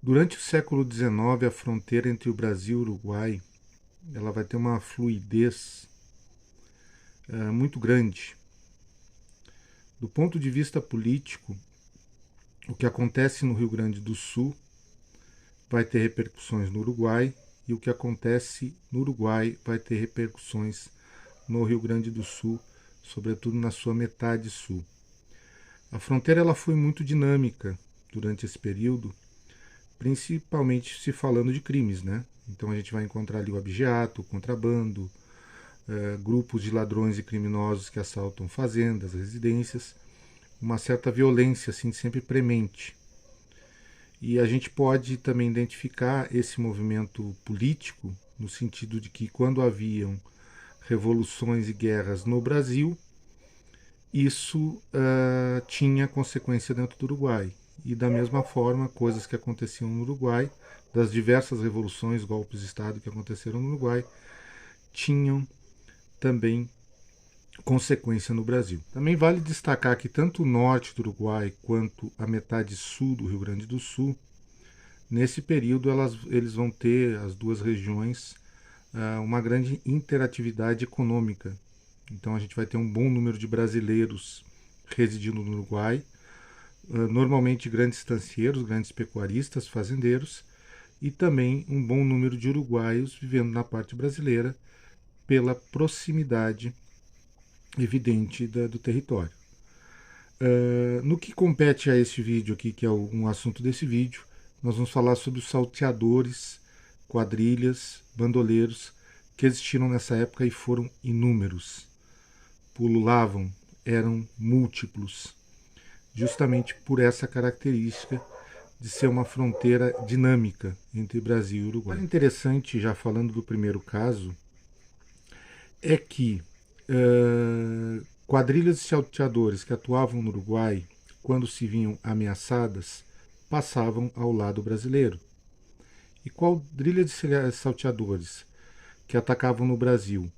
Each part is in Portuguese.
Durante o século XIX, a fronteira entre o Brasil e o Uruguai ela vai ter uma fluidez muito grande. Do ponto de vista político, o que acontece no Rio Grande do Sul vai ter repercussões no Uruguai e o que acontece no Uruguai vai ter repercussões no Rio Grande do Sul, sobretudo na sua metade sul. A fronteira ela foi muito dinâmica durante esse período, principalmente se falando de crimes, né? Então a gente vai encontrar ali o abigeato, o contrabando, grupos de ladrões e criminosos que assaltam fazendas, residências, uma certa violência assim sempre premente. E a gente pode também identificar esse movimento político no sentido de que quando haviam revoluções e guerras no Brasil, isso tinha consequência dentro do Uruguai. E da mesma forma, coisas que aconteciam no Uruguai, das diversas revoluções, golpes de Estado que aconteceram no Uruguai, tinham também consequência no Brasil. Também vale destacar que tanto o norte do Uruguai quanto a metade sul do Rio Grande do Sul, nesse período eles vão ter, as duas regiões, uma grande interatividade econômica. Então a gente vai ter um bom número de brasileiros residindo no Uruguai, normalmente grandes estancieiros, grandes pecuaristas, fazendeiros, e também um bom número de uruguaios vivendo na parte brasileira pela proximidade evidente do território. No que compete a este vídeo aqui, que é um assunto desse vídeo, nós vamos falar sobre os salteadores, quadrilhas, bandoleiros que existiram nessa época e foram inúmeros. Pululavam, eram múltiplos, justamente por essa característica de ser uma fronteira dinâmica entre Brasil e Uruguai. O interessante, já falando do primeiro caso, é que quadrilhas de salteadores que atuavam no Uruguai, quando se vinham ameaçadas, passavam ao lado brasileiro. E quadrilhas de salteadores que atacavam no Brasil,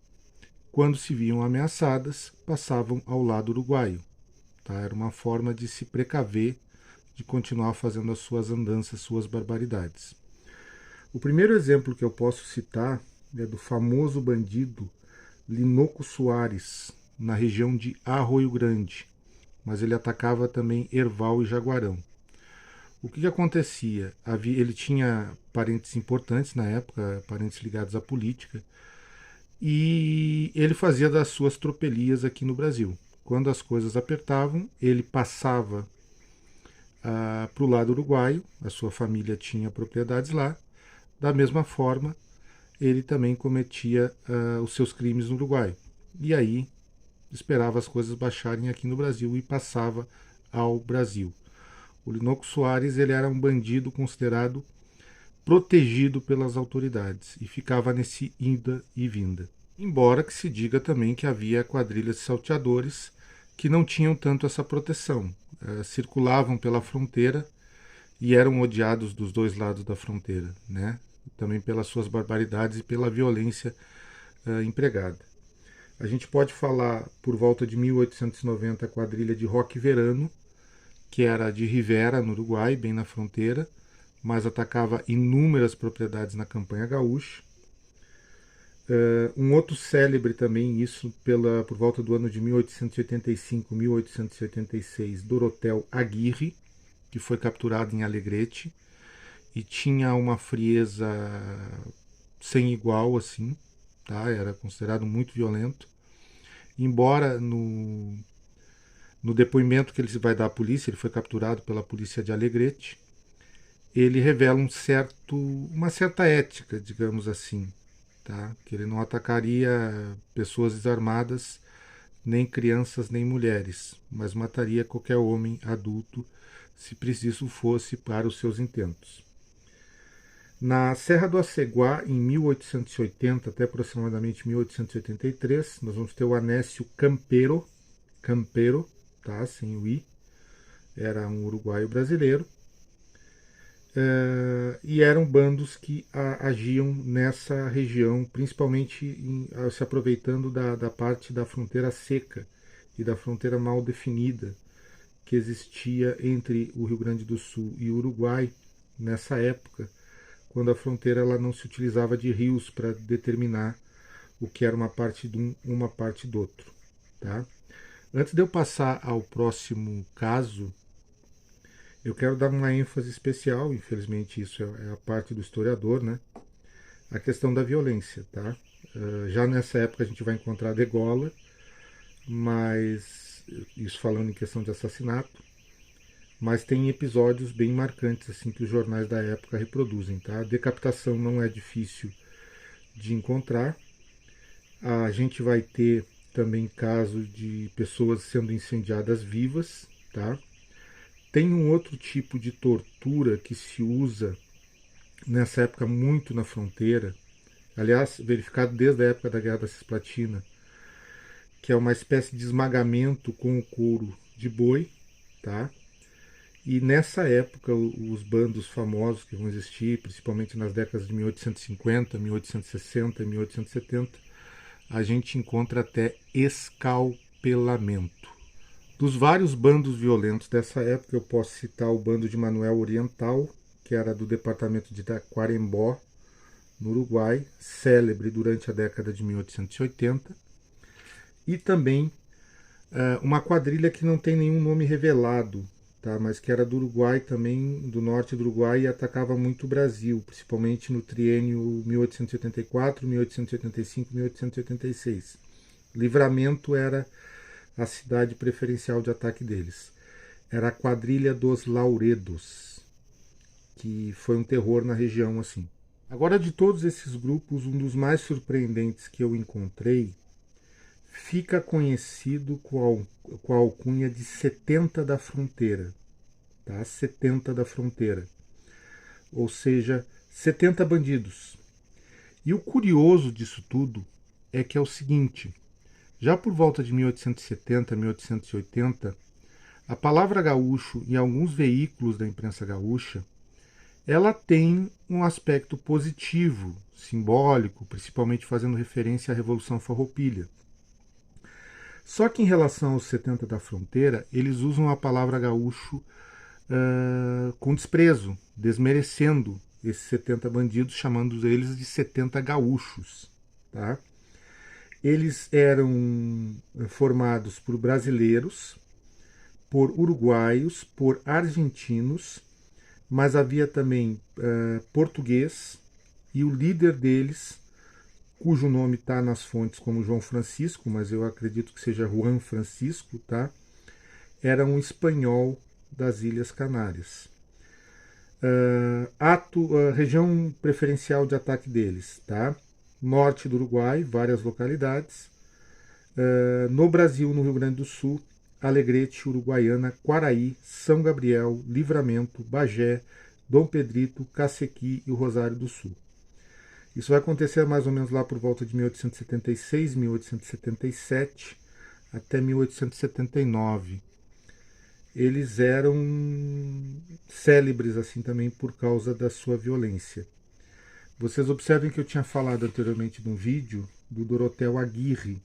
quando se viam ameaçadas, passavam ao lado uruguaio. Tá? Era uma forma de se precaver de continuar fazendo as suas andanças, suas barbaridades. O primeiro exemplo que eu posso citar é do famoso bandido Linoco Soares, na região de Arroio Grande, mas ele atacava também Erval e Jaguarão. O que acontecia? Ele tinha parentes importantes na época, parentes ligados à política, e ele fazia das suas tropelias aqui no Brasil. Quando as coisas apertavam, ele passava para o lado uruguaio, a sua família tinha propriedades lá. Da mesma forma, ele também cometia os seus crimes no Uruguai. E aí esperava as coisas baixarem aqui no Brasil e passava ao Brasil. O Linoco Soares ele era um bandido considerado protegido pelas autoridades e ficava nesse ida e vinda. Embora que se diga também que havia quadrilhas de salteadores que não tinham tanto essa proteção, circulavam pela fronteira e eram odiados dos dois lados da fronteira, né? Também pelas suas barbaridades e pela violência empregada. A gente pode falar, por volta de 1890, a quadrilha de Roque Verano, que era de Rivera, no Uruguai, bem na fronteira, mas atacava inúmeras propriedades na campanha gaúcha. Um outro célebre também, isso por volta do ano de 1885, 1886, Dorotel Aguirre, que foi capturado em Alegrete e tinha uma frieza sem igual, assim, tá? Era considerado muito violento. Embora no depoimento que ele vai dar à polícia, ele foi capturado pela polícia de Alegrete, ele revela uma certa ética, digamos assim, tá? Que ele não atacaria pessoas desarmadas, nem crianças, nem mulheres, mas mataria qualquer homem adulto, se preciso fosse, para os seus intentos. Na Serra do Aceguá, em 1880 até aproximadamente 1883, nós vamos ter o Anécio Campero, tá? Sem o I, era um uruguaio brasileiro, e eram bandos que agiam nessa região, principalmente se aproveitando da parte da fronteira seca e da fronteira mal definida que existia entre o Rio Grande do Sul e o Uruguai nessa época, quando a fronteira ela não se utilizava de rios para determinar o que era uma parte de um, uma parte do outro. Tá? Antes de eu passar ao próximo caso, eu quero dar uma ênfase especial, infelizmente isso é a parte do historiador, né? A questão da violência. Tá? Já nessa época a gente vai encontrar degola, mas isso falando em questão de assassinato, mas tem episódios bem marcantes assim que os jornais da época reproduzem. Tá? A decapitação não é difícil de encontrar. A gente vai ter também casos de pessoas sendo incendiadas vivas. Tá? Tem um outro tipo de tortura que se usa nessa época muito na fronteira, aliás, verificado desde a época da Guerra da Cisplatina, que é uma espécie de esmagamento com o couro de boi, tá? E nessa época, os bandos famosos que vão existir, principalmente nas décadas de 1850, 1860 e 1870, a gente encontra até escalpelamento. Dos vários bandos violentos dessa época, eu posso citar o bando de Manuel Oriental, que era do departamento de Taquarembó, no Uruguai, célebre durante a década de 1880, e também uma quadrilha que não tem nenhum nome revelado, tá? Mas que era do Uruguai também, do norte do Uruguai, e atacava muito o Brasil, principalmente no triênio 1884, 1885, 1886. Livramento era a cidade preferencial de ataque deles. Era a quadrilha dos Lauredos, que foi um terror na região assim. Agora, de todos esses grupos, um dos mais surpreendentes que eu encontrei fica conhecido com a alcunha de 70 da fronteira. Tá? 70 da fronteira. Ou seja, 70 bandidos. E o curioso disso tudo é que é o seguinte, já por volta de 1870, 1880, a palavra gaúcho em alguns veículos da imprensa gaúcha, ela tem um aspecto positivo, simbólico, principalmente fazendo referência à Revolução Farroupilha. Só que em relação aos 70 da fronteira, eles usam a palavra gaúcho com desprezo, desmerecendo esses 70 bandidos, chamando eles de 70 gaúchos. Tá? Eles eram formados por brasileiros, por uruguaios, por argentinos, mas havia também português, e o líder deles, cujo nome está nas fontes como João Francisco, mas eu acredito que seja Juan Francisco, tá? Era um espanhol das Ilhas Canárias. Região preferencial de ataque deles, tá? Norte do Uruguai, várias localidades. No Brasil, no Rio Grande do Sul, Alegrete, Uruguaiana, Quaraí, São Gabriel, Livramento, Bagé, Dom Pedrito, Cacequi e o Rosário do Sul. Isso vai acontecer mais ou menos lá por volta de 1876, 1877 até 1879. Eles eram célebres assim também por causa da sua violência. Vocês observem que eu tinha falado anteriormente num vídeo do Dorotheu Aguirre,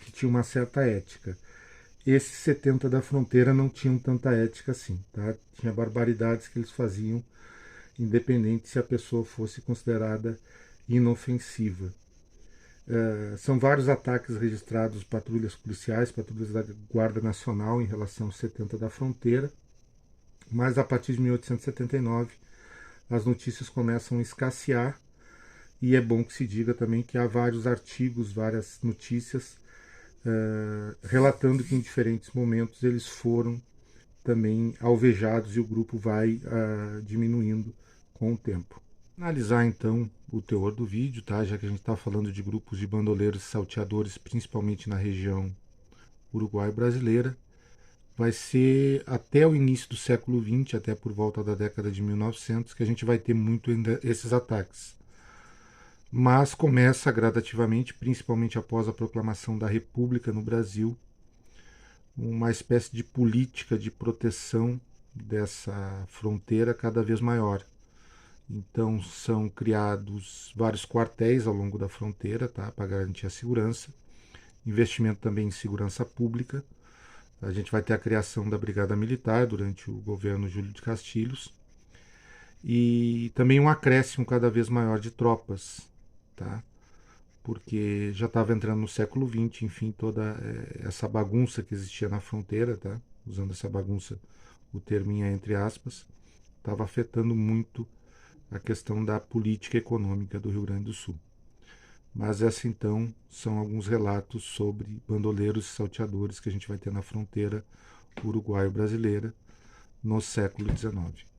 que tinha uma certa ética. Esses 70 da fronteira não tinham tanta ética assim, tá? Tinha barbaridades que eles faziam, independente se a pessoa fosse considerada inofensiva. São vários ataques registrados, patrulhas policiais, patrulhas da Guarda Nacional em relação aos 70 da fronteira, mas a partir de 1879 as notícias começam a escassear, e é bom que se diga também que há vários artigos, várias notícias relatando que em diferentes momentos eles foram também alvejados e o grupo vai diminuindo com o tempo. Analisar então o teor do vídeo, tá? Já que a gente está falando de grupos de bandoleiros e salteadores, principalmente na região uruguai brasileira, vai ser até o início do século XX, até por volta da década de 1900, que a gente vai ter muito ainda esses ataques. Mas começa gradativamente, principalmente após a proclamação da República no Brasil, uma espécie de política de proteção dessa fronteira cada vez maior. Então são criados vários quartéis ao longo da fronteira, tá, para garantir a segurança. Investimento também em segurança pública. A gente vai ter a criação da Brigada Militar durante o governo Júlio de Castilhos. e também um acréscimo cada vez maior de tropas, tá? Porque já estava entrando no século XX, enfim, toda essa bagunça que existia na fronteira, tá? Usando essa bagunça, o termo é entre aspas, estava afetando muito a questão da política econômica do Rio Grande do Sul. Mas essa então são alguns relatos sobre bandoleiros e salteadores que a gente vai ter na fronteira uruguaio-brasileira no século XIX.